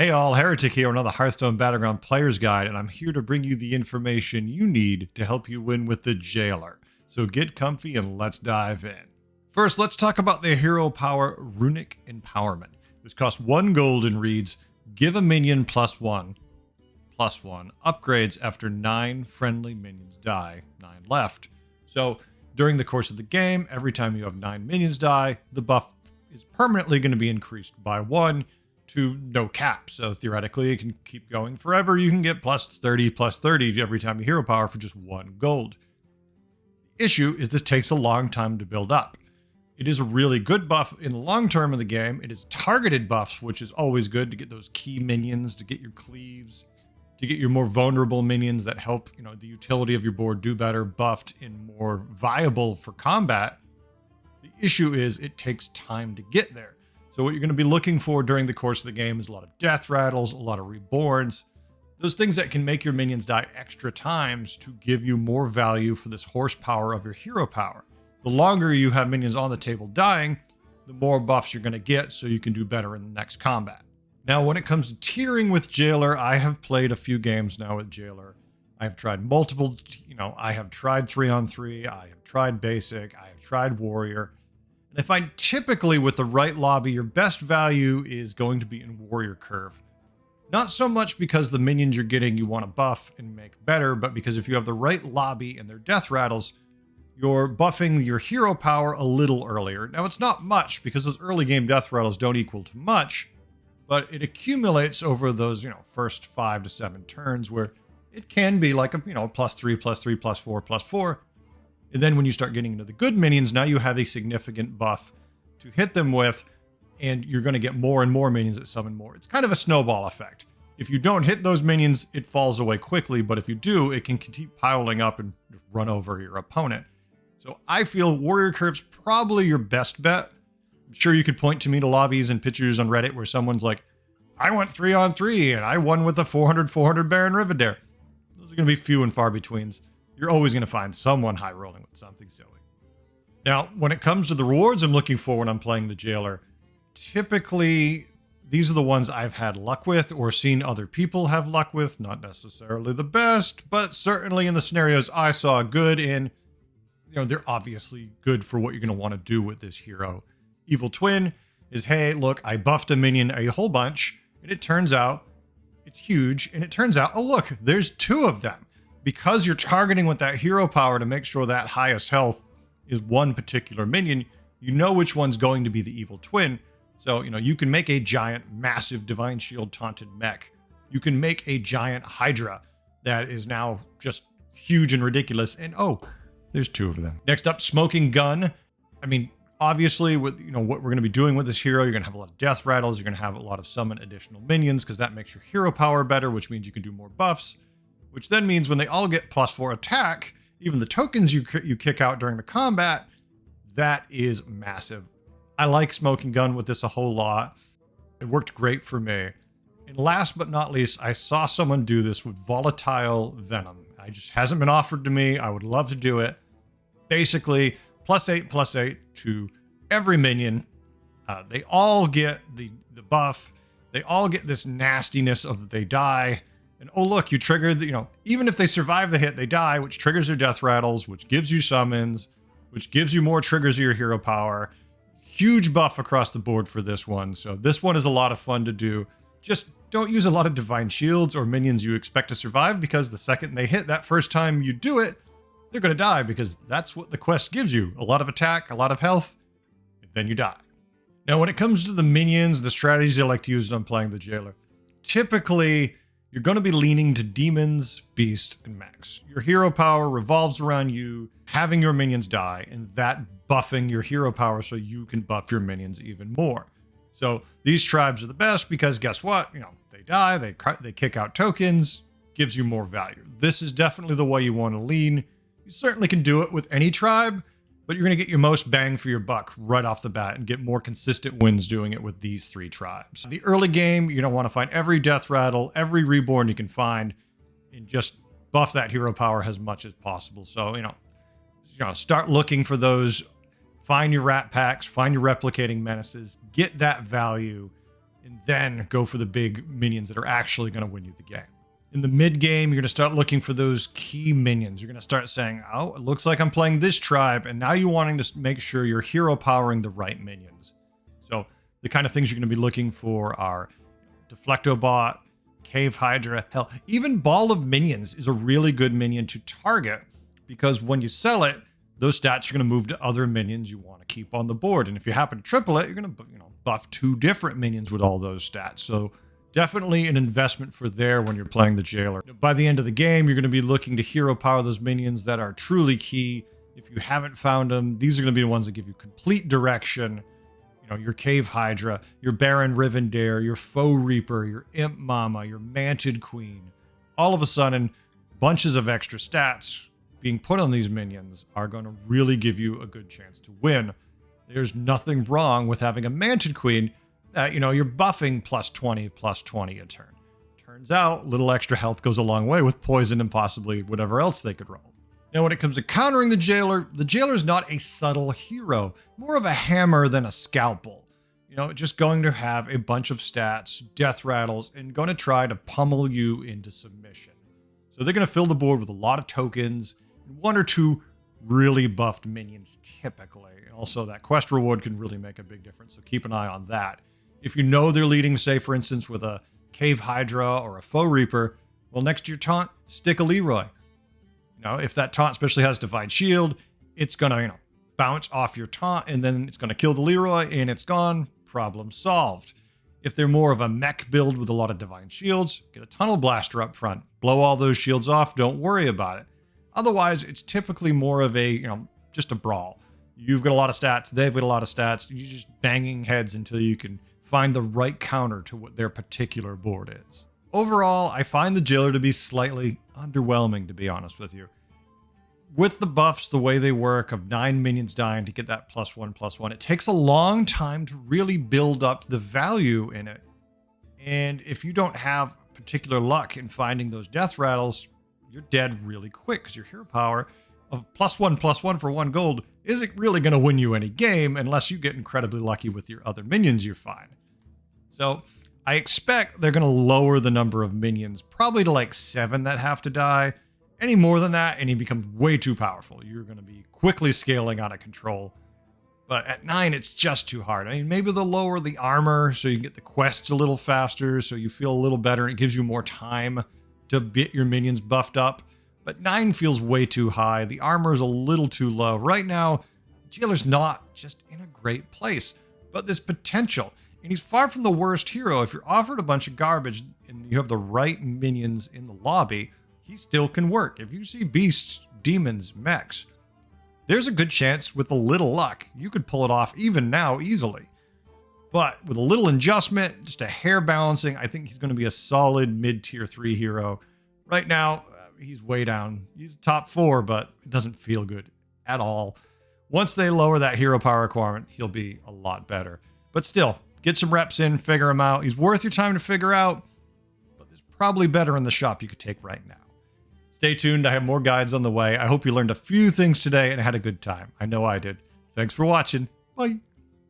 Hey all, Heretic here, another Hearthstone Battlegrounds Players Guide, and I'm here to bring you the information you need to help you win with the Jailer. So get comfy and let's dive in. First, let's talk about the hero power Runic Empowerment. This costs 1 gold and reads, give a minion +1/+1 upgrades after 9 friendly minions die, 9 left. So during the course of the game, every time you have 9 minions die, the buff is permanently going to be increased by 1 to no cap. So theoretically, it can keep going forever. You can get +30/+30 every time you hero power for just 1 gold. The issue is this takes a long time to build up. It is a really good buff in the long term of the game. It is targeted buffs, which is always good to get those key minions, to get your cleaves, to get your more vulnerable minions that help, the utility of your board do better, buffed and more viable for combat. The issue is it takes time to get there. So what you're going to be looking for during the course of the game is a lot of death rattles, a lot of reborns, those things that can make your minions die extra times to give you more value for this horsepower of your hero power. The longer you have minions on the table dying, the more buffs you're going to get so you can do better in the next combat. Now, when it comes to tiering with Jailer, I have played a few games now with Jailer. I have tried multiple, I have tried 3-on-3, I have tried Basic, I have tried Warrior. And I find typically with the right lobby, your best value is going to be in Warrior Curve. Not so much because the minions you're getting you want to buff and make better, but because if you have the right lobby and their death rattles, you're buffing your hero power a little earlier. Now, it's not much because those early game death rattles don't equal to much, but it accumulates over those, first 5 to 7 turns where it can be like a, +3/+3/+4/+4. And then when you start getting into the good minions, now you have a significant buff to hit them with, and you're going to get more and more minions that summon more. It's kind of a snowball effect. If you don't hit those minions, it falls away quickly, but if you do, it can keep piling up and run over your opponent. So I feel Warrior Curve's probably your best bet. I'm sure you could point to me to lobbies and pictures on Reddit where someone's like, I went 3-on-3 and I won with a 400 Baron Rivendare. Those are going to be few and far betweens. You're always going to find someone high rolling with something silly. Now, when it comes to the rewards I'm looking for when I'm playing the Jailer, typically these are the ones I've had luck with or seen other people have luck with. Not necessarily the best, but certainly in the scenarios I saw good in, they're obviously good for what you're going to want to do with this hero. Evil Twin is, hey, look, I buffed a minion a whole bunch, and it turns out it's huge, and it turns out, oh, look, there's 2 of them. Because you're targeting with that hero power to make sure that highest health is one particular minion, you know which one's going to be the Evil Twin. So, you can make a giant, massive Divine Shield taunted mech. You can make a giant Hydra that is now just huge and ridiculous. And oh, there's 2 of them. Next up, Smoking Gun. I mean, obviously, with what we're going to be doing with this hero, you're going to have a lot of death rattles. You're going to have a lot of summon additional minions because that makes your hero power better, which means you can do more buffs. Which then means when they all get +4 attack, even the tokens you kick out during the combat, that is massive. I like Smoking Gun with this a whole lot. It worked great for me. And last but not least, I saw someone do this with Volatile Venom. It just hasn't been offered to me. I would love to do it. Basically, +8/+8 to every minion. They all get the buff. They all get this nastiness of they die. And oh, look, you triggered, even if they survive the hit, they die, which triggers their death rattles, which gives you summons, which gives you more triggers of your hero power. Huge buff across the board for this one. So this one is a lot of fun to do. Just don't use a lot of Divine Shields or minions you expect to survive, because the second they hit that first time you do it, they're going to die, because that's what the quest gives you. A lot of attack, a lot of health, and then you die. Now, when it comes to the minions, the strategies I like to use when I'm playing the Jailer, typically you're going to be leaning to demons, beasts, and mechs. Your hero power revolves around you having your minions die, and that buffing your hero power so you can buff your minions even more. So these tribes are the best because guess what? They die, they kick out tokens, gives you more value. This is definitely the way you want to lean. You certainly can do it with any tribe, but you're going to get your most bang for your buck right off the bat and get more consistent wins doing it with these 3 tribes. The early game, you're going to want to find every death rattle, every reborn you can find, and just buff that hero power as much as possible. So, start looking for those. Find your rat packs, find your replicating menaces, get that value, and then go for the big minions that are actually going to win you the game. In the mid game, you're going to start looking for those key minions. You're going to start saying, oh, it looks like I'm playing this tribe, and now you're wanting to make sure you're hero powering the right minions. So the kind of things you're going to be looking for are Deflectobot, Cave Hydra, hell, even Ball of Minions is a really good minion to target, because when you sell it, those stats are going to move to other minions you want to keep on the board. And if you happen to triple it, you're going to buff 2 different minions with all those stats. So definitely an investment for there when you're playing the Jailer. By the end of the game, you're going to be looking to hero power those minions that are truly key. If you haven't found them, these are going to be the ones that give you complete direction. Your Cave Hydra, your Baron Rivendare, your Foe Reaper, your Imp Mama, your Manted Queen. All of a sudden, bunches of extra stats being put on these minions are going to really give you a good chance to win. There's nothing wrong with having a Manted Queen that, you're buffing +20 a turn. Turns out, little extra health goes a long way with poison and possibly whatever else they could roll. Now, when it comes to countering the Jailer's not a subtle hero, more of a hammer than a scalpel. Just going to have a bunch of stats, death rattles, and going to try to pummel you into submission. So they're going to fill the board with a lot of tokens, and 1 or 2 really buffed minions typically. And also, that quest reward can really make a big difference, so keep an eye on that. If you know they're leading, say, for instance, with a Cave Hydra or a Foe Reaper, well, next to your taunt, stick a Leroy. If that taunt especially has Divine Shield, it's going to, bounce off your taunt, and then it's going to kill the Leroy, and it's gone. Problem solved. If they're more of a mech build with a lot of Divine Shields, get a Tunnel Blaster up front. Blow all those shields off. Don't worry about it. Otherwise, it's typically more of a, just a brawl. You've got a lot of stats. They've got a lot of stats. You're just banging heads until you can find the right counter to what their particular board is. Overall, I find the Jailer to be slightly underwhelming, to be honest with you. With the buffs, the way they work, of 9 minions dying to get that +1/+1, it takes a long time to really build up the value in it. And if you don't have particular luck in finding those death rattles, you're dead really quick, because your hero power of +1/+1 for 1 gold isn't really going to win you any game unless you get incredibly lucky with your other minions you find. So I expect they're going to lower the number of minions, probably to like 7 that have to die. Any more than that, and he becomes way too powerful. You're going to be quickly scaling out of control. But at 9, it's just too hard. I mean, maybe they'll lower the armor so you can get the quests a little faster, so you feel a little better, and it gives you more time to get your minions buffed up. But 9 feels way too high. The armor is a little too low. Right now, Jailer's not just in a great place, but there's potential. And he's far from the worst hero. If you're offered a bunch of garbage and you have the right minions in the lobby, he still can work. If you see beasts, demons, mechs, there's a good chance with a little luck, you could pull it off even now easily. But with a little adjustment, just a hair balancing, I think he's going to be a solid mid-tier 3 hero. Right now, he's way down. He's top 4, but it doesn't feel good at all. Once they lower that hero power requirement, he'll be a lot better. But still, get some reps in, figure him out. He's worth your time to figure out, but there's probably better in the shop you could take right now. Stay tuned. I have more guides on the way. I hope you learned a few things today and had a good time. I know I did. Thanks for watching. Bye.